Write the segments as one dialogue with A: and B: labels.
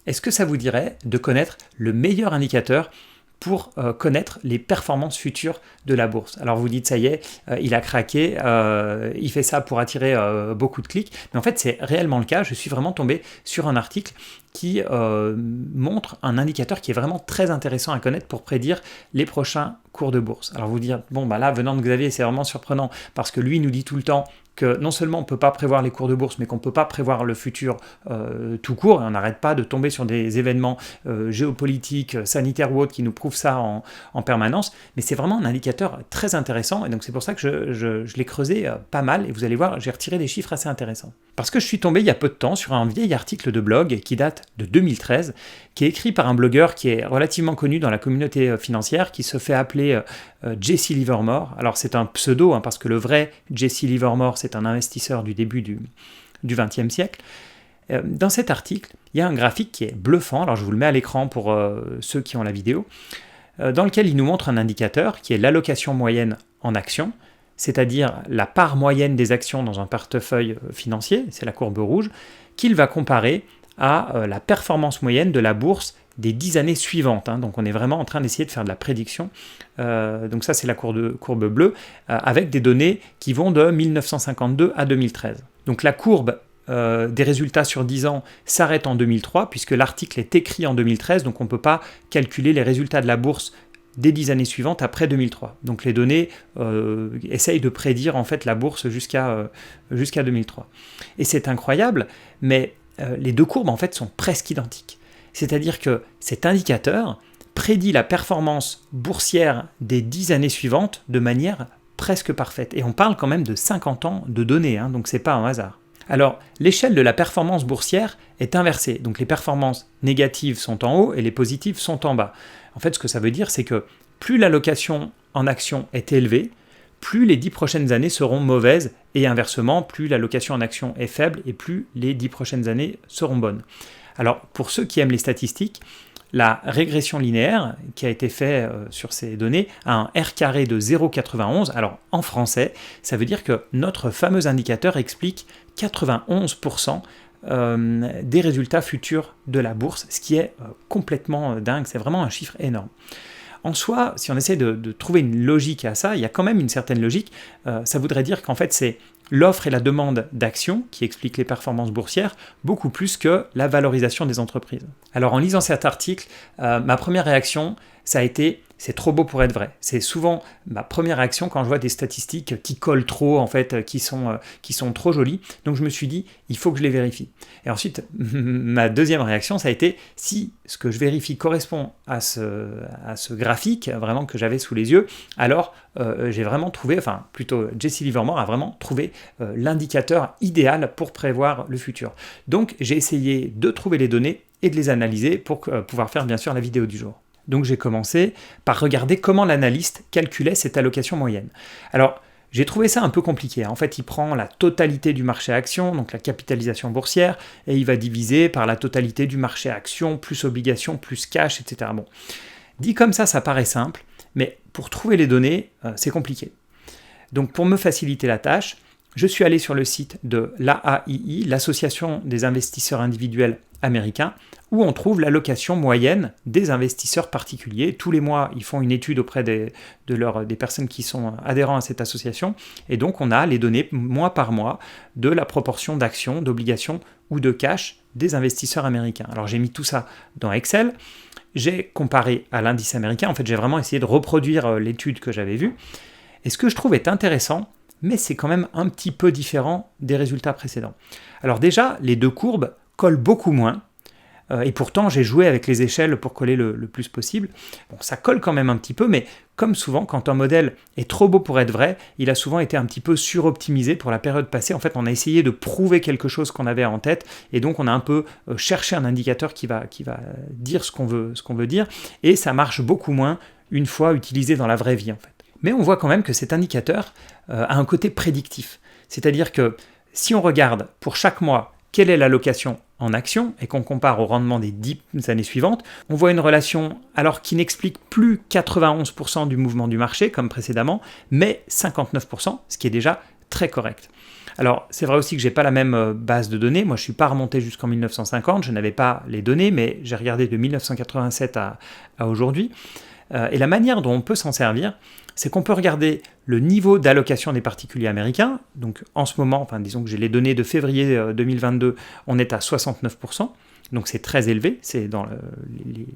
A: est-ce que ça vous dirait de connaître le meilleur indicateur pour connaître les performances futures de la bourse? Alors vous dites, ça y est, il a craqué, il fait ça pour attirer beaucoup de clics, mais en fait c'est réellement le cas. Je suis vraiment tombé sur un article qui montre un indicateur qui est vraiment très intéressant à connaître pour prédire les prochains cours de bourse. Alors vous dire, bon bah là, venant de Xavier, c'est vraiment surprenant, parce que lui nous dit tout le temps que non seulement on ne peut pas prévoir les cours de bourse, mais qu'on ne peut pas prévoir le futur tout court, et on n'arrête pas de tomber sur des événements géopolitiques, sanitaires ou autres qui nous prouvent ça en permanence, mais c'est vraiment un indicateur très intéressant, et donc c'est pour ça que je l'ai creusé pas mal, et vous allez voir, j'ai retiré des chiffres assez intéressants. Parce que je suis tombé il y a peu de temps sur un vieil article de blog qui date de 2013, qui est écrit par un blogueur qui est relativement connu dans la communauté financière, qui se fait appeler Jesse Livermore. Alors c'est un pseudo, parce que le vrai Jesse Livermore, c'est un investisseur du début du XXe siècle. Dans cet article, il y a un graphique qui est bluffant, alors je vous le mets à l'écran pour ceux qui ont la vidéo, dans lequel il nous montre un indicateur qui est l'allocation moyenne en actions, c'est-à-dire la part moyenne des actions dans un portefeuille financier, c'est la courbe rouge, qu'il va comparer à la performance moyenne de la bourse des 10 années suivantes. Donc on est vraiment en train d'essayer de faire de la prédiction. Donc ça c'est la courbe bleue, avec des données qui vont de 1952 à 2013. Donc la courbe des résultats sur 10 ans s'arrête en 2003, puisque l'article est écrit en 2013, donc on ne peut pas calculer les résultats de la bourse des 10 années suivantes après 2003. Donc les données essayent de prédire en fait la bourse jusqu'à 2003. Et c'est incroyable, mais les deux courbes en fait sont presque identiques. C'est-à-dire que cet indicateur prédit la performance boursière des 10 années suivantes de manière presque parfaite. Et on parle quand même de 50 ans de données, donc c'est pas un hasard. Alors, l'échelle de la performance boursière est inversée. Donc les performances négatives sont en haut et les positives sont en bas. En fait, ce que ça veut dire, c'est que plus l'allocation en actions est élevée, plus les 10 prochaines années seront mauvaises, et inversement, plus l'allocation en actions est faible et plus les 10 prochaines années seront bonnes. Alors, pour ceux qui aiment les statistiques, la régression linéaire qui a été faite sur ces données a un R carré de 0,91. Alors, en français, ça veut dire que notre fameux indicateur explique 91% des résultats futurs de la bourse, ce qui est complètement dingue, c'est vraiment un chiffre énorme. En soi, si on essaie de trouver une logique à ça, il y a quand même une certaine logique. Ça voudrait dire qu'en fait, c'est l'offre et la demande d'actions qui expliquent les performances boursières beaucoup plus que la valorisation des entreprises. Alors en lisant cet article, ma première réaction, ça a été « c'est trop beau pour être vrai ». C'est souvent ma première réaction quand je vois des statistiques qui collent trop, en fait, qui sont trop jolies. Donc je me suis dit « il faut que je les vérifie ». Et ensuite, ma deuxième réaction, ça a été « si ce que je vérifie correspond à ce graphique vraiment que j'avais sous les yeux, alors j'ai vraiment trouvé, enfin plutôt Jesse Livermore a vraiment trouvé l'indicateur idéal pour prévoir le futur ». Donc j'ai essayé de trouver les données et de les analyser pour pouvoir faire bien sûr la vidéo du jour. Donc j'ai commencé par regarder comment l'analyste calculait cette allocation moyenne. Alors j'ai trouvé ça un peu compliqué. En fait, il prend la totalité du marché actions, donc la capitalisation boursière, et il va diviser par la totalité du marché actions, plus obligations, plus cash, etc. Bon, dit comme ça paraît simple, mais pour trouver les données, c'est compliqué. Donc pour me faciliter la tâche, je suis allé sur le site de l'AAII, l'Association des investisseurs individuels américains, où on trouve l'allocation moyenne des investisseurs particuliers. Tous les mois, ils font une étude auprès des personnes qui sont adhérents à cette association, et donc on a les données mois par mois de la proportion d'actions, d'obligations ou de cash des investisseurs américains. Alors j'ai mis tout ça dans Excel, j'ai comparé à l'indice américain, en fait j'ai vraiment essayé de reproduire l'étude que j'avais vue, et ce que je trouve est intéressant, mais c'est quand même un petit peu différent des résultats précédents. Alors déjà, les deux courbes collent beaucoup moins, et pourtant j'ai joué avec les échelles pour coller le plus possible. Bon, ça colle quand même un petit peu, mais comme souvent, quand un modèle est trop beau pour être vrai, il a souvent été un petit peu suroptimisé pour la période passée. En fait, on a essayé de prouver quelque chose qu'on avait en tête, et donc on a un peu cherché un indicateur qui va dire ce qu'on veut dire, et ça marche beaucoup moins une fois utilisé dans la vraie vie, en fait. Mais on voit quand même que cet indicateur a un côté prédictif. C'est-à-dire que si on regarde pour chaque mois quelle est l'allocation en actions et qu'on compare au rendement des 10 années suivantes, on voit une relation alors qui n'explique plus 91% du mouvement du marché comme précédemment, mais 59%, ce qui est déjà très correct. Alors, c'est vrai aussi que je n'ai pas la même base de données. Moi, je ne suis pas remonté jusqu'en 1950, je n'avais pas les données, mais j'ai regardé de 1987 à aujourd'hui. Et la manière dont on peut s'en servir, c'est qu'on peut regarder le niveau d'allocation des particuliers américains. Donc, en ce moment, enfin, disons que j'ai les données de février 2022, on est à 69%. Donc, c'est très élevé. C'est dans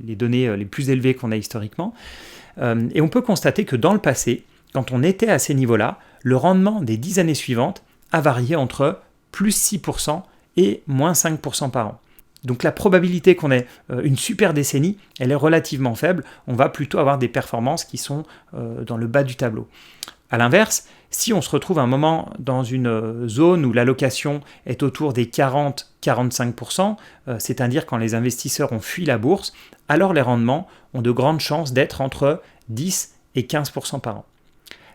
A: les données les plus élevées qu'on a historiquement. Et on peut constater que dans le passé, quand on était à ces niveaux-là, le rendement des 10 années suivantes a varié entre plus 6% et moins 5% par an. Donc la probabilité qu'on ait une super décennie, elle est relativement faible. On va plutôt avoir des performances qui sont dans le bas du tableau. A l'inverse, si on se retrouve à un moment dans une zone où l'allocation est autour des 40-45%, c'est-à-dire quand les investisseurs ont fui la bourse, alors les rendements ont de grandes chances d'être entre 10 et 15% par an.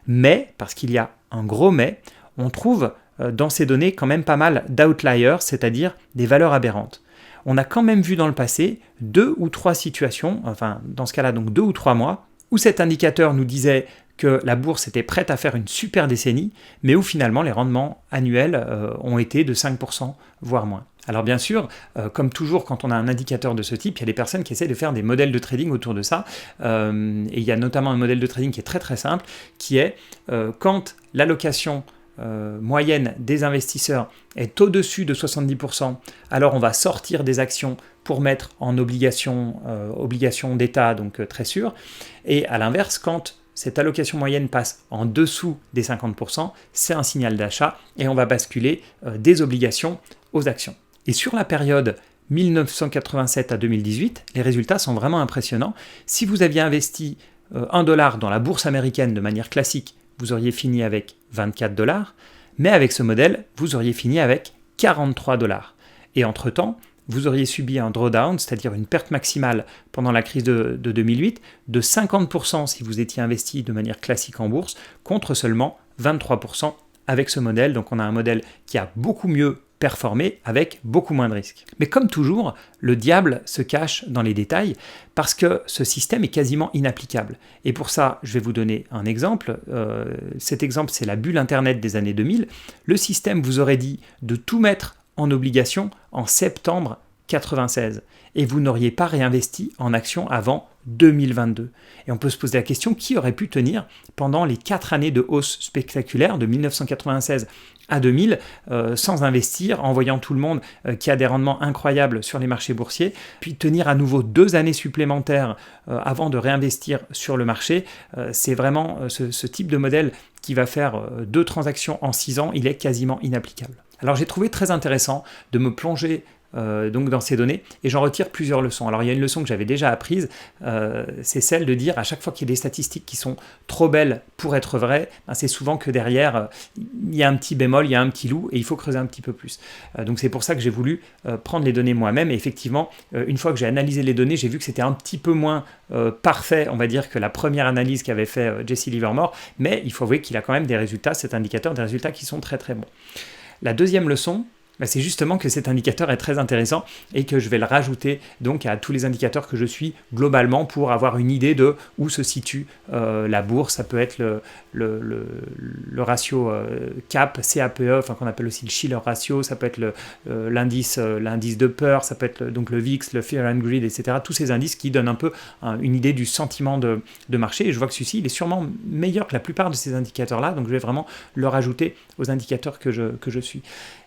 A: Mais, parce qu'il y a un gros mais, on trouve dans ces données quand même pas mal d'outliers, c'est-à-dire des valeurs aberrantes. On a quand même vu dans le passé 2 ou 3 situations, enfin dans ce cas-là donc 2 ou 3 mois, où cet indicateur nous disait que la bourse était prête à faire une super décennie, mais où finalement les rendements annuels ont été de 5%, voire moins. Alors bien sûr, comme toujours quand on a un indicateur de ce type, il y a des personnes qui essaient de faire des modèles de trading autour de ça, et il y a notamment un modèle de trading qui est très très simple, qui est quand l'allocation moyenne des investisseurs est au-dessus de 70%, alors on va sortir des actions pour mettre en obligations d'État, donc très sûr. Et à l'inverse, quand cette allocation moyenne passe en dessous des 50%, c'est un signal d'achat et on va basculer des obligations aux actions. Et sur la période 1987 à 2018, les résultats sont vraiment impressionnants. Si vous aviez investi $1 dans la bourse américaine de manière classique, vous auriez fini avec $24, mais avec ce modèle, vous auriez fini avec $43. Et entre-temps, vous auriez subi un drawdown, c'est-à-dire une perte maximale pendant la crise de 2008, de 50% si vous étiez investi de manière classique en bourse, contre seulement 23% avec ce modèle. Donc on a un modèle qui a beaucoup mieux performé avec beaucoup moins de risques. Mais comme toujours, le diable se cache dans les détails parce que ce système est quasiment inapplicable. Et pour ça, je vais vous donner un exemple. Cet exemple, c'est la bulle Internet des années 2000. Le système vous aurait dit de tout mettre en obligation en septembre 96 et vous n'auriez pas réinvesti en actions avant 2022. Et on peut se poser la question, qui aurait pu tenir pendant les 4 années de hausse spectaculaire de 1996 à 2000 sans investir, en voyant tout le monde qui a des rendements incroyables sur les marchés boursiers, puis tenir à nouveau 2 années supplémentaires avant de réinvestir sur le marché. C'est vraiment ce type de modèle qui va faire 2 transactions en 6 ans, il est quasiment inapplicable. Alors j'ai trouvé très intéressant de me plonger donc dans ces données et j'en retire plusieurs leçons. Alors il y a une leçon que j'avais déjà apprise, c'est celle de dire à chaque fois qu'il y a des statistiques qui sont trop belles pour être vraies, c'est souvent que derrière il y a un petit bémol, il y a un petit loup et il faut creuser un petit peu plus. Donc c'est pour ça que j'ai voulu prendre les données moi-même et effectivement une fois que j'ai analysé les données, j'ai vu que c'était un petit peu moins parfait, on va dire, que la première analyse qu'avait fait Jesse Livermore, mais il faut avouer qu'il a quand même des résultats, cet indicateur, des résultats qui sont très très bons. La deuxième leçon, c'est justement que cet indicateur est très intéressant et que je vais le rajouter donc à tous les indicateurs que je suis globalement pour avoir une idée de où se situe la bourse. Ça peut être le ratio CAP, CAPE, enfin qu'on appelle aussi le Shiller ratio, ça peut être l'indice de peur, ça peut être donc le VIX, le Fear and Greed, etc. Tous ces indices qui donnent un peu une idée du sentiment de marché. Et je vois que celui-ci, il est sûrement meilleur que la plupart de ces indicateurs-là, donc je vais vraiment le rajouter aux indicateurs que je suis.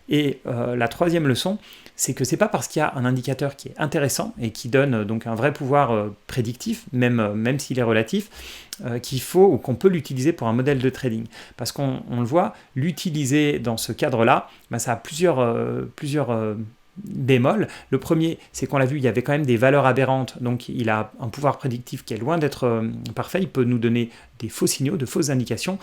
A: Et la troisième leçon, c'est que c'est pas parce qu'il y a un indicateur qui est intéressant et qui donne donc un vrai pouvoir prédictif, même s'il est relatif, qu'il faut ou qu'on peut l'utiliser pour un modèle de trading. Parce qu'on le voit, l'utiliser dans ce cadre-là, ça a plusieurs bémol. Le premier, c'est qu'on l'a vu, il y avait quand même des valeurs aberrantes, donc il a un pouvoir prédictif qui est loin d'être parfait, il peut nous donner des faux signaux, de fausses indications.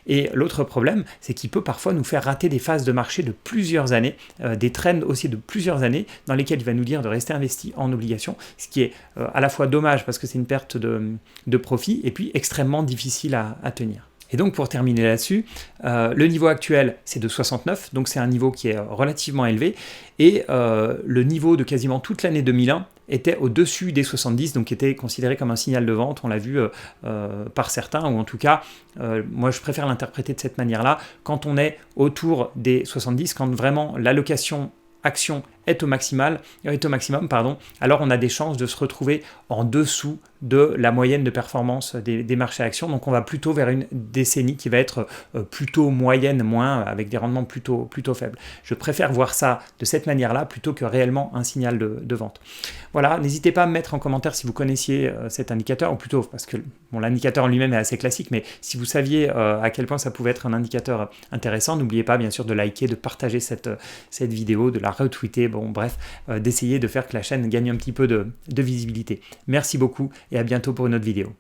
A: Et l'autre problème, c'est qu'il peut parfois nous faire rater des phases de marché de plusieurs années, des trends aussi de plusieurs années, dans lesquelles il va nous dire de rester investi en obligations, ce qui est à la fois dommage parce que c'est une perte de profit, et puis extrêmement difficile à tenir. Et donc pour terminer là-dessus, le niveau actuel c'est de 69, donc c'est un niveau qui est relativement élevé, et le niveau de quasiment toute l'année 2001 était au-dessus des 70, donc était considéré comme un signal de vente, on l'a vu par certains, ou en tout cas, moi je préfère l'interpréter de cette manière-là, quand on est autour des 70, quand vraiment l'allocation action est au maximum, alors on a des chances de se retrouver en dessous de la moyenne de performance des marchés actions. Donc on va plutôt vers une décennie qui va être plutôt moyenne, avec des rendements plutôt faibles. Je préfère voir ça de cette manière-là plutôt que réellement un signal de vente. Voilà, n'hésitez pas à me mettre en commentaire si vous connaissiez cet indicateur, ou plutôt, parce que bon, l'indicateur en lui-même est assez classique, mais si vous saviez à quel point ça pouvait être un indicateur intéressant, n'oubliez pas bien sûr de liker, de partager cette vidéo, de la retweeter, bon bref, d'essayer de faire que la chaîne gagne un petit peu de visibilité. Merci beaucoup et à bientôt pour une autre vidéo.